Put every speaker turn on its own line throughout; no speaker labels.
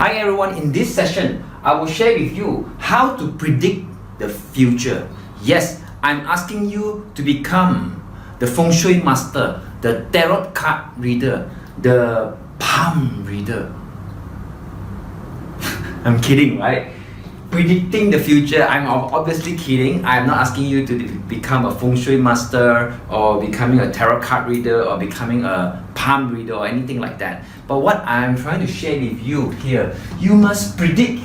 Hi everyone, in this session, I will share with you how to predict the future. Yes, I'm asking you to become the feng shui master, the tarot card reader, the palm reader. I'm kidding, right? Predicting the future, I'm obviously kidding. I'm not asking you to become a feng shui master or becoming a tarot card reader or becoming a palm reader or anything like that. But what I'm trying to share with you here, you must predict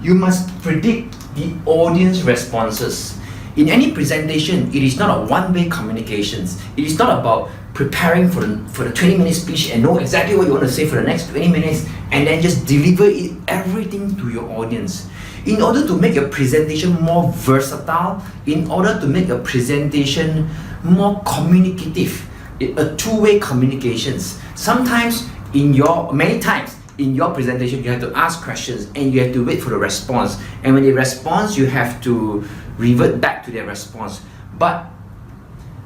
the audience responses. In any presentation, it is not a one-way communications. It is not about preparing for the 20-minute speech and know exactly what you want to say for the next 20 minutes and then just deliver everything to your audience. In order to make your presentation more versatile, in order to make your presentation more communicative, a two-way communications. Many times in your presentation, you have to ask questions and you have to wait for the response. And when they respond, you have to revert back to their response. But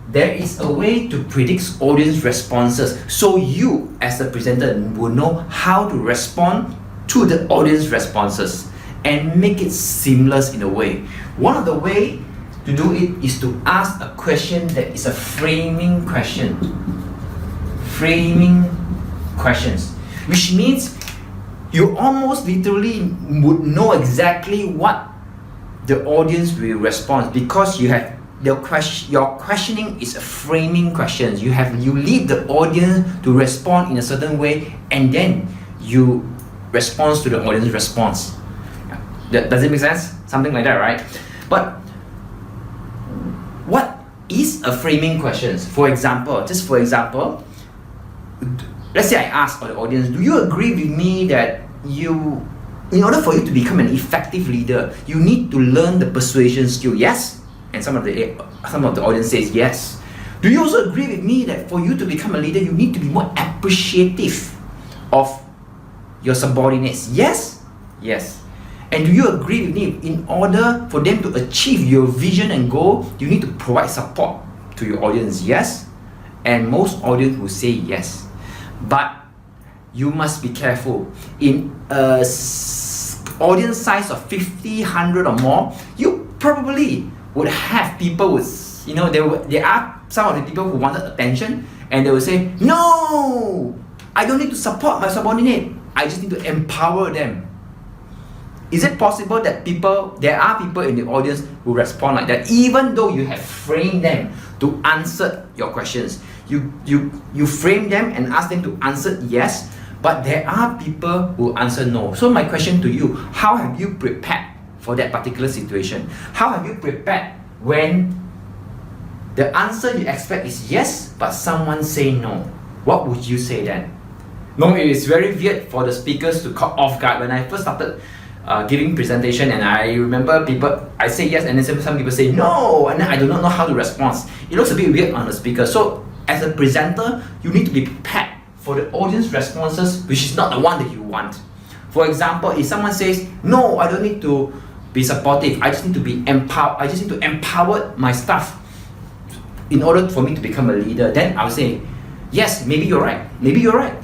there is a way to predict audience responses, so you as a presenter will know how to respond to the audience responses and make it seamless in a way. One of the way to do it is to ask a question that is a framing question. Framing questions, which means you almost literally would know exactly what the audience will respond because you have your questioning is a framing questions. You lead the audience to respond in a certain way and then you respond to the audience response. Does it make sense? Something like that, right? But what is a framing questions? For example, let's say I ask the audience, do you agree with me that in order for you to become an effective leader, you need to learn the persuasion skill? Yes? And some of the audience says yes. Do you also agree with me that for you to become a leader, you need to be more appreciative of your subordinates? Yes? Yes. And do you agree with me, in order for them to achieve your vision and goal, you need to provide support to your audience? Yes? And most audience will say yes. But you must be careful. In an audience size of 50, 100 or more, you probably would have people with, there are some of the people who wanted attention and they will say, no, I don't need to support my subordinate. I just need to empower them. Is it possible that there are people in the audience who respond like that, even though you have framed them to answer your questions? You frame them and ask them to answer yes, but there are people who answer no. So my question to you, how have you prepared for that particular situation? How have you prepared when the answer you expect is yes, but someone say no? What would you say then? No, it is very weird for the speakers to caught off guard. When I first started giving presentation, and I remember I say yes and then some people say no, and then I do not know how to respond. It looks a bit weird on the speaker. So as a presenter, you need to be prepared for the audience responses, which is not the one that you want. For example, if someone says, no, I don't need to be supportive, I just need to be empowered, I just need to empower my staff in order for me to become a leader, then I'll say, yes, maybe you're right, maybe you're right.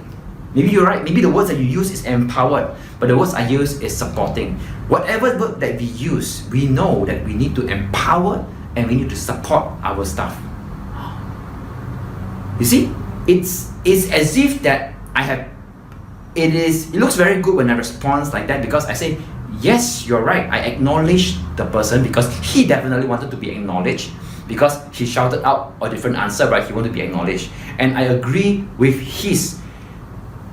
Maybe you're right, maybe the words that you use is empowered, but the words I use is supporting. Whatever word that we use, we know that we need to empower and we need to support our staff. You see, it's as if that it looks very good when I respond like that, because I say, yes, you're right, I acknowledge the person because he definitely wanted to be acknowledged, because he shouted out a different answer, right? He wanted to be acknowledged. And I agree with his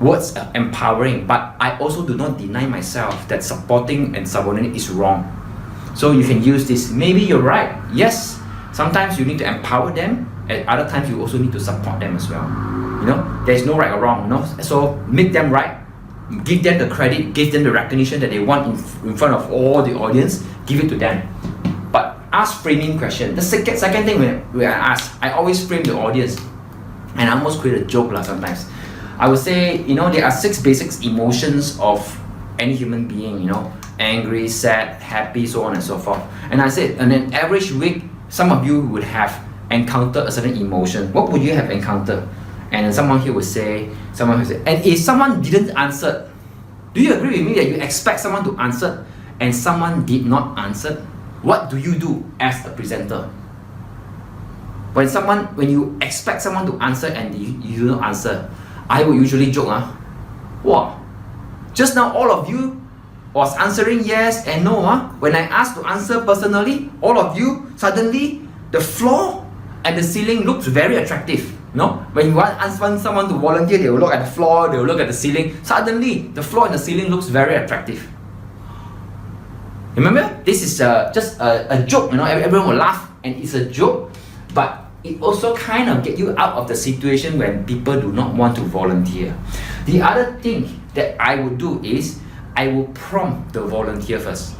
words empowering, but I also do not deny myself that supporting and subordinate is wrong. So you can use this, maybe you're right, yes, sometimes you need to empower them, at other times you also need to support them as well. There's no right or wrong, so make them right, give them the credit, give them the recognition that they want in front of all the audience, give it to them. But ask framing question. The second thing when I ask, I always frame the audience, and I almost create a joke sometimes. I would say, there are 6 basic emotions of any human being, angry, sad, happy, so on and so forth. And I said, in an average week, some of you would have encountered a certain emotion. What would you have encountered? And someone here would say, and if someone didn't answer, Do you agree with me that you expect someone to answer and someone did not answer? What do you do as a presenter? When you expect someone to answer and you do not answer, I will usually joke, wow, just now all of you was answering yes and no. When I asked to answer personally, all of you, suddenly the floor and the ceiling looks very attractive. No? When you want someone to volunteer, they will look at the floor, they will look at the ceiling. Suddenly, the floor and the ceiling looks very attractive. Remember, this is just a joke, everyone will laugh and it's a joke, but it also kind of get you out of the situation when people do not want to volunteer. The other thing that I would do is, I will prompt the volunteer first.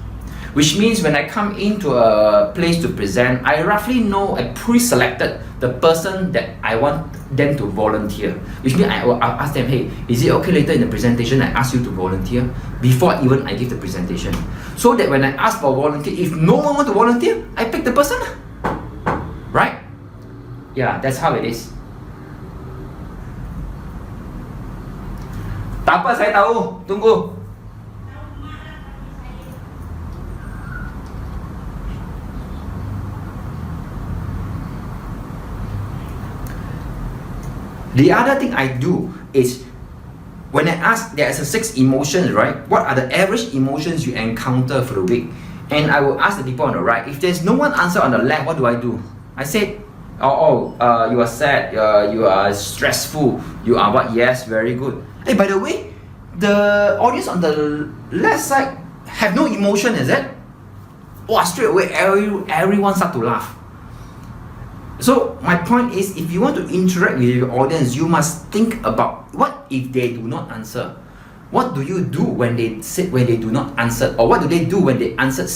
Which means when I come into a place to present, I roughly know, I pre-selected the person that I want them to volunteer. Which means I'll ask them, hey, is it okay later in the presentation I ask you to volunteer? Before even I give the presentation. So that when I ask for volunteer, if no one wants to volunteer, I pick the person. Right? Yeah, that's how it is. Tak apa, saya tahu. Tunggu. The other thing I do is, when I ask, there are 6 emotions, right? What are the average emotions you encounter for the week? And I will ask the people on the right. If there's no one answer on the left, what do I do? I say, you are sad, you are stressful, you are what? Yes, very good. Hey, by the way, the audience on the left side have no emotion, is it? Oh, straight away, everyone start to laugh. So my point is, if you want to interact with your audience, you must think about, what if they do not answer? What do you do when they do not answer? Or what do they do when they answer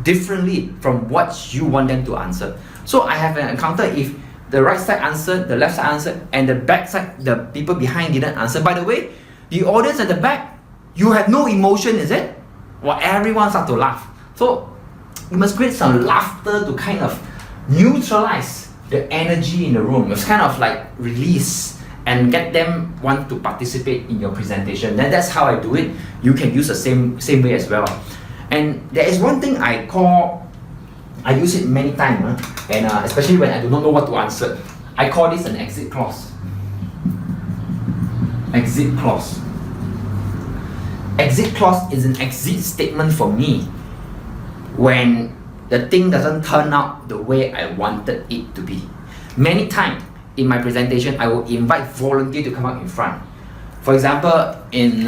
differently from what you want them to answer? So I have an encounter, if the right side answered, the left side answered, and the back side, the people behind didn't answer. By the way, the audience at the back, you have no emotion, is it? Well, everyone start to laugh. So you must create some laughter to kind of neutralize the energy in the room. It's kind of like release and get them want to participate in your presentation. Then that's how I do it. You can use the same way as well. And there is one thing I use it many times, and especially when I do not know what to answer. I call this an exit clause. Exit clause. Exit clause is an exit statement for me when the thing doesn't turn out the way I wanted it to be. Many times in my presentation, I will invite volunteers to come up in front. For example, in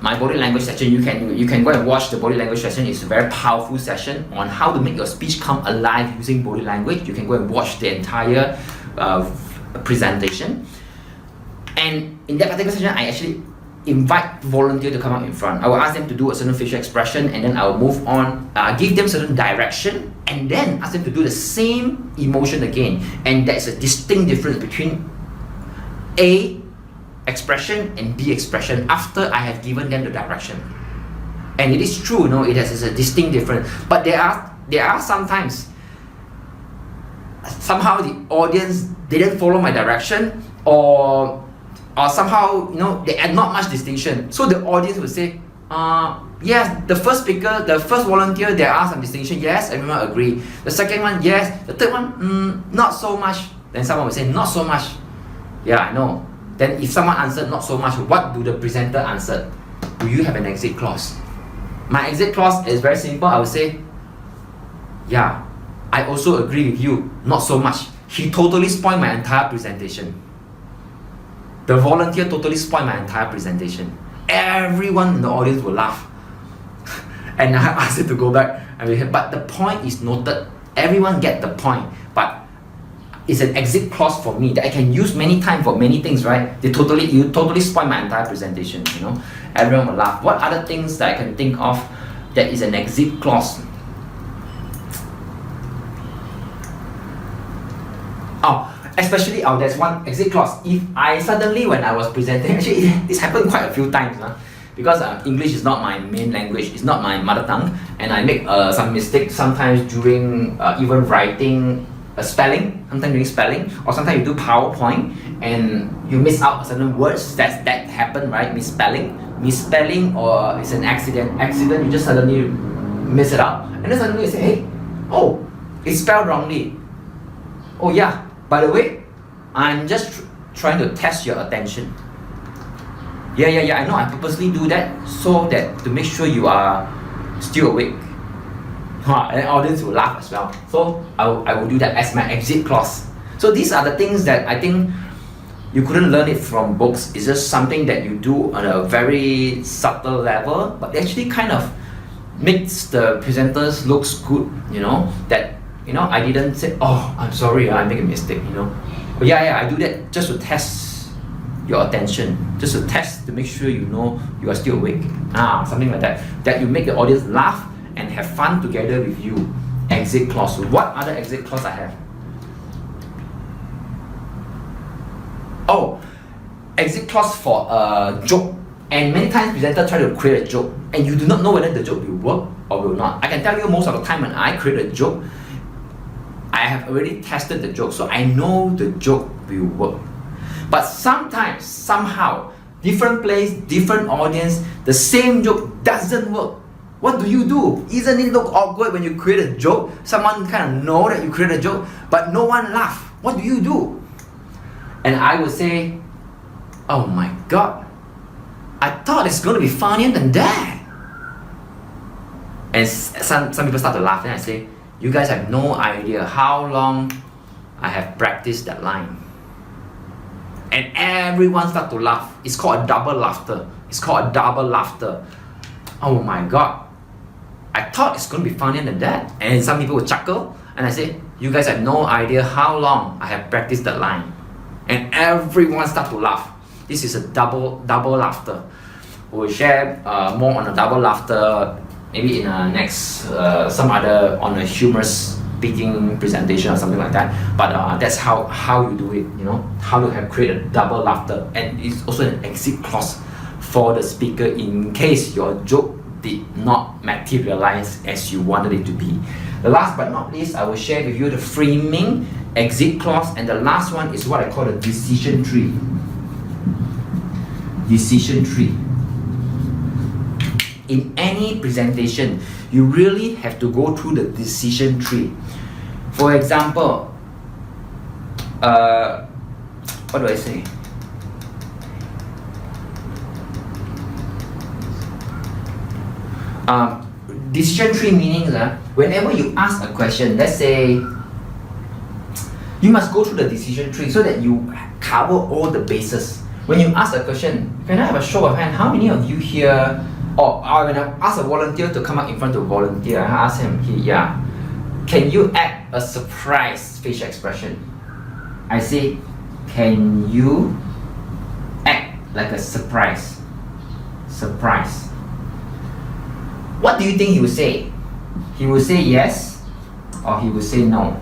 my body language session, you can go and watch the body language session. It's a very powerful session on how to make your speech come alive using body language. You can go and watch the entire presentation. And in that particular session, I actually invite volunteers to come up in front. I will ask them to do a certain facial expression, and then I will move on, give them certain direction, and then ask them to do the same emotion again. And there's a distinct difference between A expression and B expression after I have given them the direction. And it is true, it has a distinct difference. But there are sometimes somehow the audience didn't follow my direction, or somehow, there are not much distinction. So the audience will say, yes, the first speaker, the first volunteer, there are some distinction. Yes, everyone agree. The second one, yes. The third one, not so much. Then someone will say, not so much. Yeah, I know. Then if someone answered not so much, what do the presenter answer? Do you have an exit clause? My exit clause is very simple. I will say, yeah, I also agree with you, not so much. He totally spoiled my entire presentation. The volunteer totally spoiled my entire presentation. Everyone in the audience will laugh. And I asked him to go back. But the point is noted. Everyone get the point. But it's an exit clause for me that I can use many times for many things, right? You totally spoil my entire presentation, Everyone will laugh. What other things that I can think of that is an exit clause? Especially, there's one exit clause. If I suddenly, when I was presenting, actually this happened quite a few times, because English is not my main language, it's not my mother tongue, and I make some mistakes sometimes during even writing spelling, sometimes doing spelling, or sometimes you do PowerPoint and you miss out certain words. That happen, right? Misspelling. misspelling or it's an accident, you just suddenly miss it out. And then suddenly you say, hey, oh, it's spelled wrongly. Oh yeah, by the way, I'm just trying to test your attention. Yeah, I know, I purposely do that so that to make sure you are still awake. And the audience will laugh as well. So I will do that as my exit clause. So these are the things that I think you couldn't learn it from books. It's just something that you do on a very subtle level, but actually kind of makes the presenters looks good, that I didn't say, oh, I'm sorry, I make a mistake, But yeah, I do that just to test your attention, just to test to make sure you are still awake. Something like that. That you make the audience laugh and have fun together with you. Exit clause. What other exit clause I have? Oh, exit clause for a joke. And many times presenters try to create a joke and you do not know whether the joke will work or will not. I can tell you most of the time when I create a joke, I have already tested the joke, so I know the joke will work. But sometimes, somehow, different place, different audience, the same joke doesn't work. What do you do? Isn't it look awkward when you create a joke? Someone kind of know that you create a joke, but no one laugh. What do you do? And I would say, oh my God, I thought it's going to be funnier than that. And some people start to laugh, and I say, you guys have no idea how long I have practiced that line. And everyone start to laugh. It's called a double laughter. Oh my God, I thought it's going to be funnier than that. And some people will chuckle, and I say, you guys have no idea how long I have practiced that line. And everyone start to laugh. This is a double laughter. We'll share more on the double laughter maybe in a next some other on a humorous speaking presentation or something like that. But that's how you do it, how to create a double laughter. And it's also an exit clause for the speaker in case your joke did not materialize as you wanted it to be. The last but not least, I will share with you the framing, exit clause, and the last one is what I call the decision tree. Decision tree. In any presentation, you really have to go through the decision tree. For example, what do I say? Decision tree meaning whenever you ask a question, let's say you must go through the decision tree so that you cover all the bases. When you ask a question, can I have a show of hand? How many of you here, or when I ask a volunteer to come up in front to volunteer, I ask him, can you act a surprise facial expression? I say, can you act like a surprise? Surprise. What do you think he will say? He will say yes, or he will say no.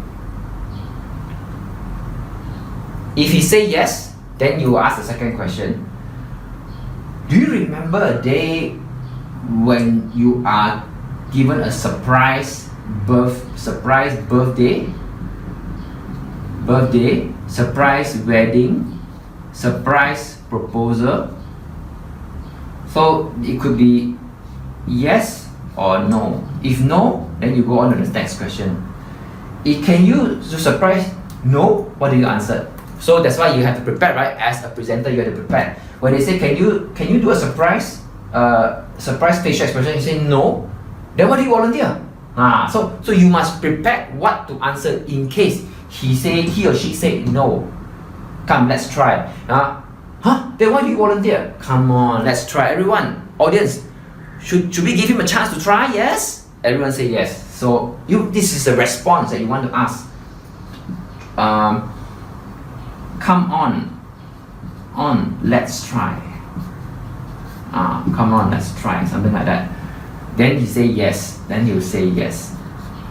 If he say yes, then you will ask the second question. Do you remember a day when you are given a surprise birthday, surprise wedding, surprise proposal? So it could be yes or no. If no, then you go on to the next question. Can you surprise? No. What do you answer? So that's why you have to prepare, right? As a presenter, you have to prepare. When they say, can you do a surprise facial expression? You say no. Then what do you volunteer? So you must prepare what to answer in case he or she say no. Come, let's try. Then why do you volunteer? Come on, let's try. Everyone, audience, should we give him a chance to try? Yes. Everyone say yes. So this is the response that you want to ask. Come on, let's try. Come on, let's try, something like that. Then he say yes, then he'll say yes.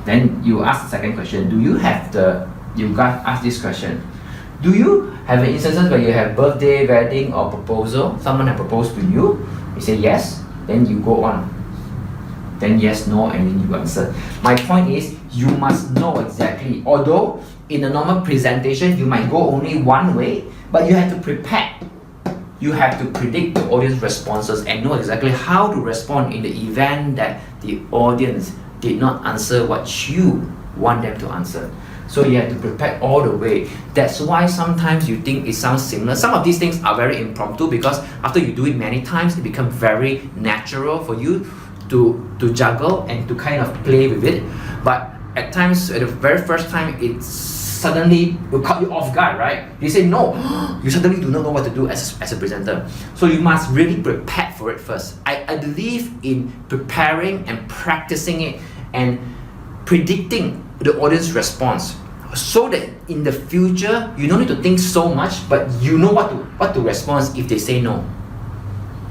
Then you ask the second question. You guys ask this question. Do you have an instances where you have birthday, wedding, or proposal? Someone have proposed to you. You say yes, then you go on. Then yes, no, and then you answer. My point is, you must know exactly. Although in a normal presentation, you might go only one way, but you have to prepare. you have to predict the audience responses and know exactly how to respond in the event that the audience did not answer what you want them to answer. So you have to prepare all the way. That's why sometimes you think it sounds similar. Some of these things are very impromptu because after you do it many times, it becomes very natural for you to juggle and to kind of play with it. But at times, at the very first time, it suddenly will caught you off guard, right? You say no, you suddenly do not know what to do as a presenter. So you must really prepare for it first. I believe in preparing and practicing it and predicting the audience response, so that in the future you don't need to think so much, but you know what to respond if they say no.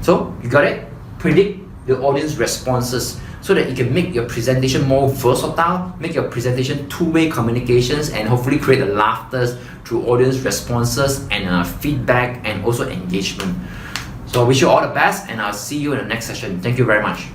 So you got it? Predict the audience responses so that you can make your presentation more versatile, make your presentation two-way communications, and hopefully create the laughter through audience responses and feedback and also engagement. So I wish you all the best, and I'll see you in the next session. Thank you very much.